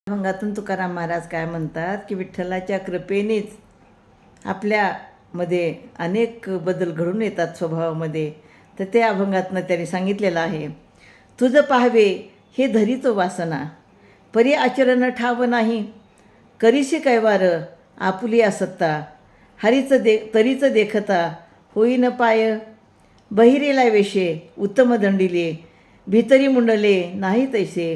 अभंगातून तुकाराम महाराज काय म्हणतात की विठ्ठलाच्या कृपेनेच आपल्यामध्ये अनेक बदल घडून येतात स्वभावामध्ये. तर त्या अभंगातनं त्यांनी सांगितलेलं आहे, तुझं पाहावे हे धरीतो वासना, परी आचरण ठाव नाही, करीशी कैवार आपुली असत्ता, तरीच देखता होईन पाय, बहिरेला वेशे उत्तम दंडिले, भीतरी मुंडले नाही तैसे,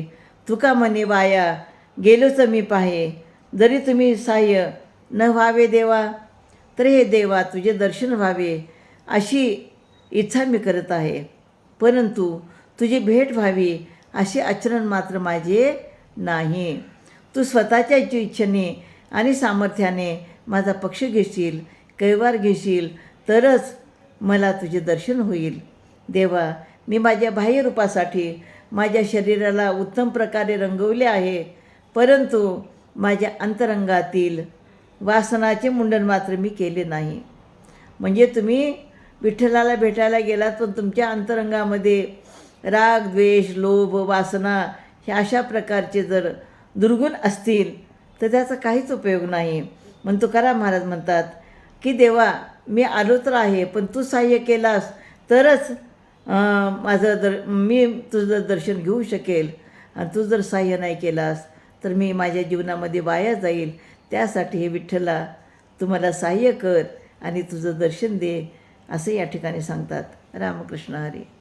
तुका मने वाया गेलोच मी पाहे, जरी तुम्ही सहाय्य न व्हावे देवा, तर हे देवा तुझे दर्शन व्हावे अशी इच्छा मी करत आहे, परंतु तुझी भेट व्हावी असे आचरण मात्र माझे नाही. तू स्वतःच्या इच्छेने आणि सामर्थ्याने माझा पक्ष घेशील, कैवार घेशील, तरच मला तुझे दर्शन होईल. देवा, मी माझ्या बाह्य रूपासाठी माझ्या शरीराला उत्तम प्रकारे रंगवले आहे, परंतु माझ्या अंतरंगातील वासनाचे मुंडन मात्र मी केले नाही. म्हणजे तुम्ही विठ्ठलाला भेटायला गेलात, पण तुमच्या अंतरंगामध्ये राग, द्वेष, लोभ, वासना ह्या अशा प्रकारचे जर दुर्गुण असतील तर त्याचा काहीच उपयोग नाही. म्हणून तुकाराम महाराज म्हणतात की देवा, मी आलो तर आहे, पण तू सहाय्य केलास तरच मी तुझं दर्शन घेऊ शकेल, आणि तू जर सहाय्य नाही केलास तर मी माझ्या जीवनामध्ये वाया जाईल. त्यासाठी हे विठ्ठला तू मला सहाय्य कर आणि तुझं दर्शन दे, असं या ठिकाणी सांगतात. रामकृष्ण हरी.